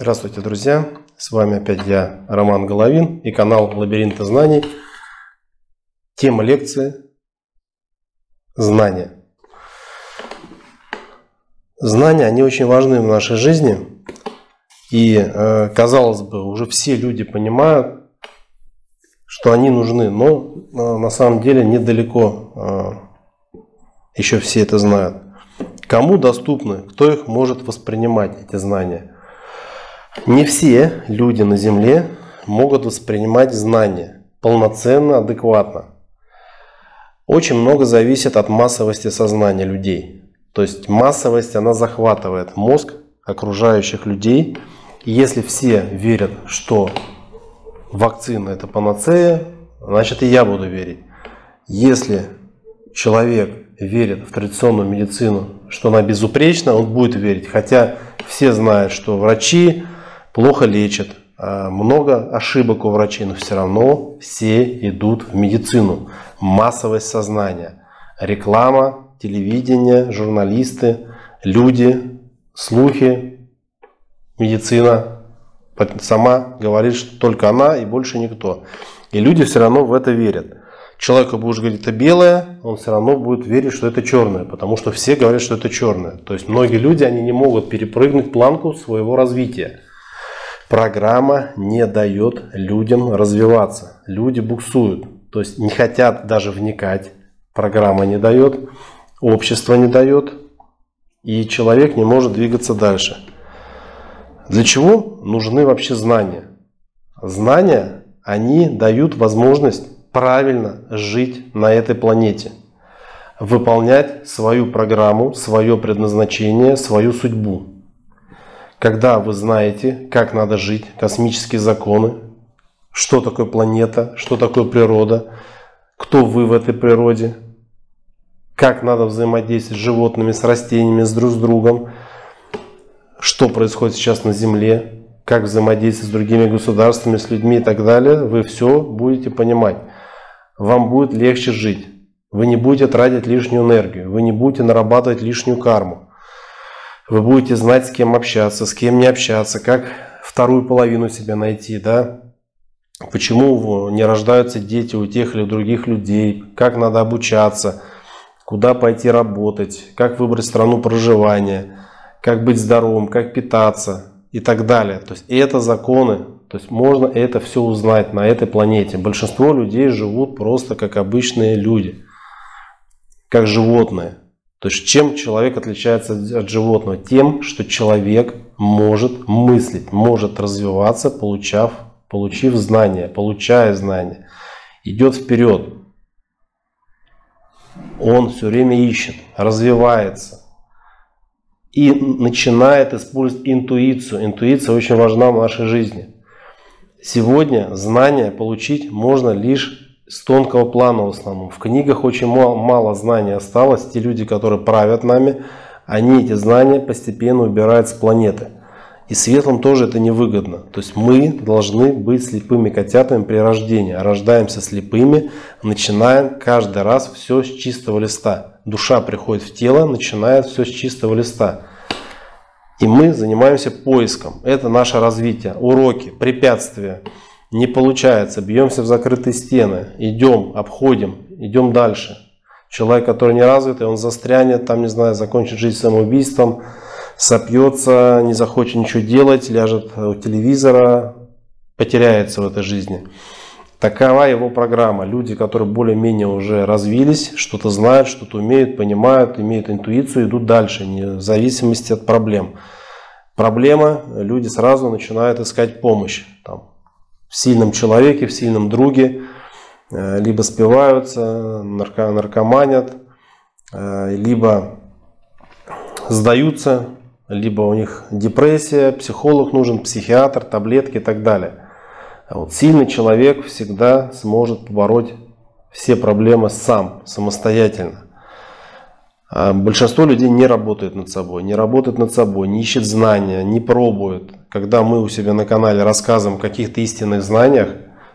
Здравствуйте, друзья! С вами опять я, Роман Головин, и канал Лабиринты знаний. Тема лекции «Знания». Знания, они очень важны в нашей жизни. И, казалось бы, уже все люди понимают, что они нужны, но на самом деле недалеко еще все это знают. Кому доступны, кто их может воспринимать, эти знания? Не все люди на Земле могут воспринимать знания полноценно, адекватно. Очень много зависит от массовости сознания людей. То есть массовость, она захватывает мозг окружающих людей. И если все верят, что вакцина это панацея, значит и я буду верить. Если человек верит в традиционную медицину, что она безупречна, он будет верить. Хотя все знают, что врачи плохо лечат, много ошибок у врачей, но все равно все идут в медицину. Массовость сознания, реклама, телевидение, журналисты, люди, слухи, медицина сама говорит, что только она и больше никто. И люди все равно в это верят. Человеку будешь говорить, это белое, он все равно будет верить, что это черное, потому что все говорят, что это черное. То есть многие люди, они не могут перепрыгнуть планку своего развития. Программа не дает людям развиваться. Люди буксуют, то есть не хотят даже вникать. Программа не дает, общество не дает, и человек не может двигаться дальше. Для чего нужны вообще знания? Знания, они дают возможность правильно жить на этой планете, выполнять свою программу, свое предназначение, свою судьбу. Когда вы знаете, как надо жить, космические законы, что такое планета, что такое природа, кто вы в этой природе, как надо взаимодействовать с животными, с растениями, друг с другом, что происходит сейчас на Земле, как взаимодействовать с другими государствами, с людьми и так далее, вы все будете понимать. Вам будет легче жить. Вы не будете тратить лишнюю энергию, вы не будете нарабатывать лишнюю карму. Вы будете знать, с кем общаться, с кем не общаться, как вторую половину себя найти, да? Почему не рождаются дети у тех или других людей, как надо обучаться, куда пойти работать, как выбрать страну проживания, как быть здоровым, как питаться и так далее. То есть это законы, то есть можно это все узнать на этой планете. Большинство людей живут просто как обычные люди, как животные. То есть чем человек отличается от животного? Тем, что человек может мыслить, может развиваться, получив знания, получая знания. Идет вперед. Он все время ищет, развивается. И начинает использовать интуицию. Интуиция очень важна в нашей жизни. Сегодня знания получить можно лишь с тонкого плана в основном. В книгах очень мало знаний осталось. Те люди, которые правят нами, они эти знания постепенно убирают с планеты. И светлым тоже это невыгодно. То есть мы должны быть слепыми котятами при рождении. Рождаемся слепыми, начинаем каждый раз все с чистого листа. Душа приходит в тело, начинает все с чистого листа. И мы занимаемся поиском. Это наше развитие. Уроки, препятствия. Не получается, бьемся в закрытые стены, идем, обходим, идем дальше. Человек, который не развитый, он застрянет, там, не знаю, закончит жизнь самоубийством, сопьется, не захочет ничего делать, ляжет у телевизора, потеряется в этой жизни. Такова его программа. Люди, которые более-менее уже развились, что-то знают, что-то умеют, понимают, имеют интуицию, идут дальше, в зависимости от проблем. Проблема, люди сразу начинают искать помощь. Там, в сильном человеке, в сильном друге, либо спиваются, наркоманят, либо сдаются, либо у них депрессия, психолог нужен, психиатр, таблетки и так далее. А вот сильный человек всегда сможет побороть все проблемы сам, самостоятельно. А большинство людей не работает над собой, не ищет знания, не пробует. Когда мы у себя на канале рассказываем о каких-то истинных знаниях,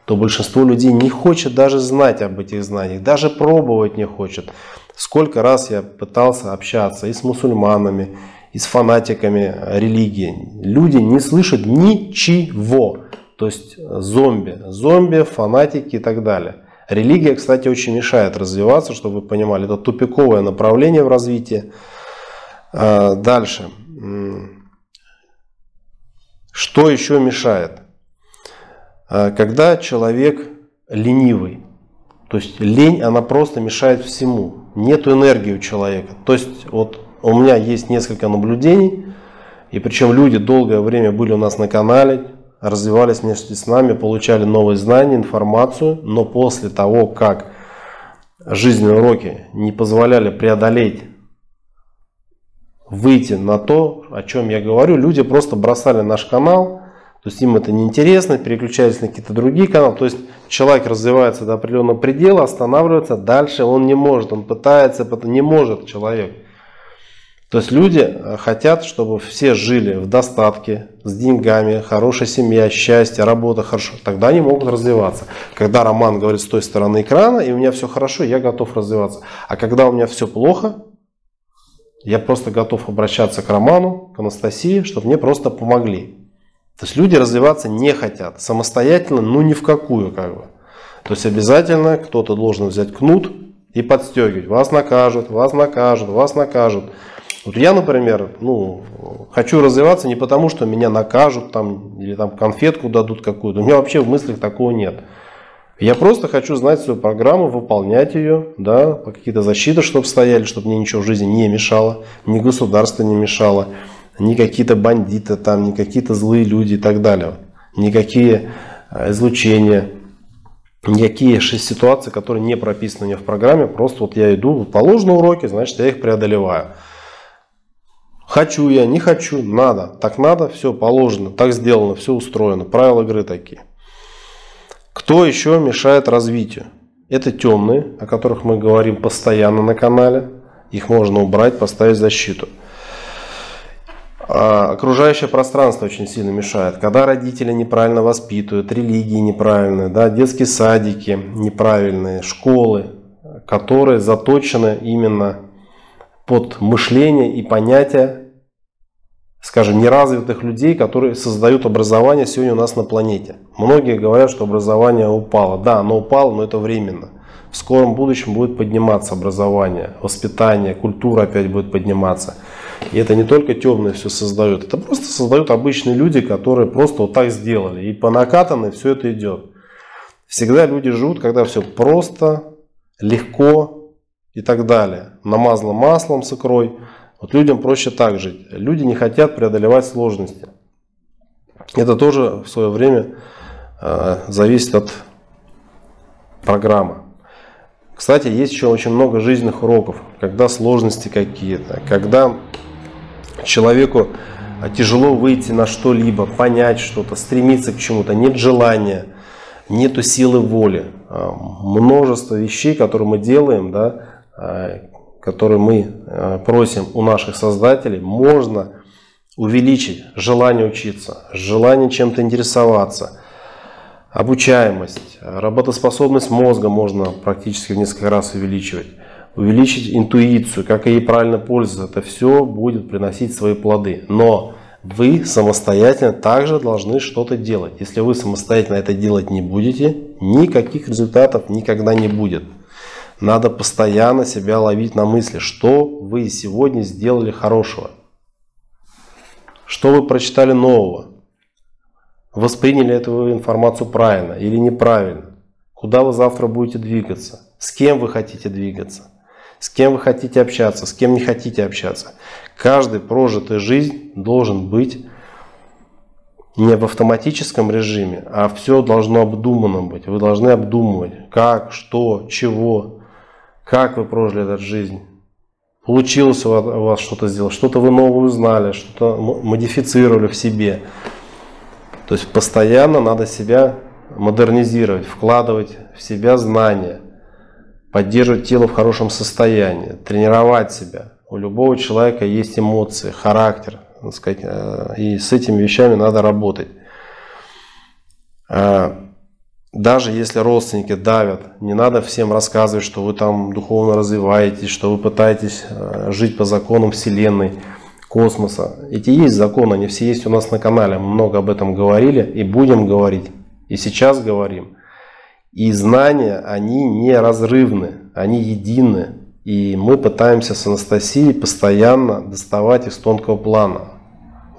то большинство людей не хочет даже знать об этих знаниях, даже пробовать не хочет. Сколько раз я пытался общаться и с мусульманами, и с фанатиками религии. Люди не слышат ничего. То есть зомби, фанатики и так далее. Религия, кстати, очень мешает развиваться, чтобы вы понимали. Это тупиковое направление в развитии. Дальше. Что еще мешает? Когда человек ленивый. То есть лень, она просто мешает всему. Нету энергии у человека. То есть вот у меня есть несколько наблюдений. И причем люди долгое время были у нас на канале, развивались вместе с нами, получали новые знания, информацию. Но после того, как жизненные уроки не позволяли преодолеть, выйти на то, о чем я говорю, люди просто бросали наш канал. То есть им это неинтересно, переключались на какие-то другие каналы. То есть человек развивается до определенного предела, останавливается, дальше он не может, он пытается, не может человек. То есть люди хотят, чтобы все жили в достатке, с деньгами, хорошая семья, счастье, работа хорошо. Тогда они могут развиваться. Когда Роман говорит с той стороны экрана, и у меня все хорошо, я готов развиваться. А когда у меня все плохо, я просто готов обращаться к Роману, к Анастасии, чтобы мне просто помогли. То есть люди развиваться не хотят. Самостоятельно, ну ни в какую как бы. То есть обязательно кто-то должен взять кнут и подстегивать. Вас накажут, вас накажут, вас накажут. Вот я, например, хочу развиваться не потому, что меня накажут там, или там конфетку дадут какую-то. У меня вообще в мыслях такого нет. Я просто хочу знать свою программу, выполнять ее, да, по какие-то защиты, чтобы стояли, чтобы мне ничего в жизни не мешало, ни государство не мешало, ни какие-то бандиты, там, ни какие-то злые люди и так далее. Никакие излучения, никакие ситуации, которые не прописаны у меня в программе. Просто вот я иду, положены уроки, значит я их преодолеваю. Хочу я, не хочу, надо. Так надо, все положено, так сделано, все устроено. Правила игры такие. Кто еще мешает развитию? Это темные, о которых мы говорим постоянно на канале. Их можно убрать, поставить защиту. Окружающее пространство очень сильно мешает. Когда родители неправильно воспитывают, религии неправильные, да, детские садики неправильные, школы, которые заточены именно под мышление и понятия, скажем, неразвитых людей, которые создают образование сегодня у нас на планете. Многие говорят, что образование упало. Да, оно упало, но это временно. В скором будущем будет подниматься образование, воспитание, культура опять будет подниматься. И это не только темные все создают, это просто создают обычные люди, которые просто вот так сделали. И по накатанной все это идет. Всегда люди живут, когда все просто, легко и так далее. Намазано маслом с икрой. Вот людям проще так жить. Люди не хотят преодолевать сложности. Это тоже в свое время зависит от программы. Кстати, есть еще очень много жизненных уроков, когда сложности какие-то, когда человеку тяжело выйти на что-либо, понять что-то, стремиться к чему-то, нет желания, нету силы воли. Множество вещей, которые мы делаем, да, которые мы просим у наших создателей, можно увеличить желание учиться, желание чем-то интересоваться, обучаемость, работоспособность мозга можно практически в несколько раз увеличивать. Увеличить интуицию, как ей правильно пользоваться, это все будет приносить свои плоды. Но вы самостоятельно также должны что-то делать. Если вы самостоятельно это делать не будете, никаких результатов никогда не будет. Надо постоянно себя ловить на мысли, что вы сегодня сделали хорошего. Что вы прочитали нового. Восприняли эту информацию правильно или неправильно. Куда вы завтра будете двигаться. С кем вы хотите двигаться. С кем вы хотите общаться, с кем не хотите общаться. Каждый прожитый жизнь должен быть не в автоматическом режиме, а все должно обдуманно быть. Вы должны обдумывать, как, что, чего, как вы прожили эту жизнь. Получилось у вас что-то сделать, что-то вы новое узнали, что-то модифицировали в себе. То есть постоянно надо себя модернизировать, вкладывать в себя знания. Поддерживать тело в хорошем состоянии, тренировать себя. У любого человека есть эмоции, характер, так сказать, и с этими вещами надо работать. Даже если родственники давят, не надо всем рассказывать, что вы там духовно развиваетесь, что вы пытаетесь жить по законам Вселенной. космоса. Эти есть законы, они все есть у нас на канале. Мы много об этом говорили и будем говорить. И сейчас говорим. И знания, они неразрывны, они едины. И мы пытаемся с Анастасией постоянно доставать из тонкого плана.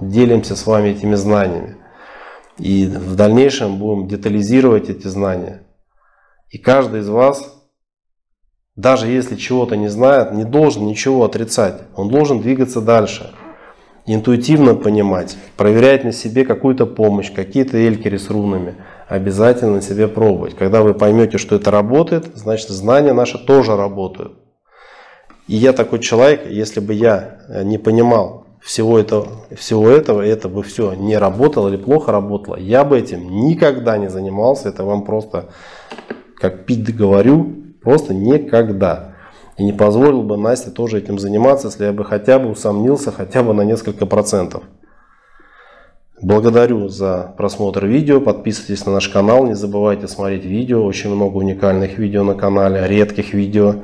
Делимся с вами этими знаниями. И в дальнейшем будем детализировать эти знания. И каждый из вас, даже если чего-то не знает, не должен ничего отрицать. Он должен двигаться дальше. Интуитивно понимать, проверять на себе какую-то помощь, какие-то элькери с рунами. Обязательно на себе пробовать. Когда вы поймете, что это работает, значит знания наши тоже работают. И я такой человек, если бы я не понимал всего этого, это бы все не работало или плохо работало, я бы этим никогда не занимался. Это вам просто, как пить говорю, просто никогда. И не позволил бы Насте тоже этим заниматься, если я бы хотя бы усомнился хотя бы на несколько процентов. Благодарю за просмотр видео. Подписывайтесь на наш канал. Не забывайте смотреть видео. Очень много уникальных видео на канале, редких видео.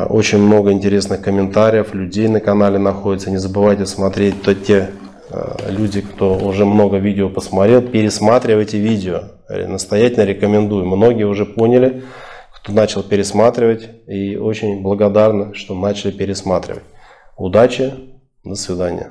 Очень много интересных комментариев. Людей на канале находится. Не забывайте смотреть. Те люди, кто уже много видео посмотрел, пересматривайте видео. Настоятельно рекомендую. Многие уже поняли, кто начал пересматривать, и очень благодарны, что начали пересматривать. Удачи, до свидания.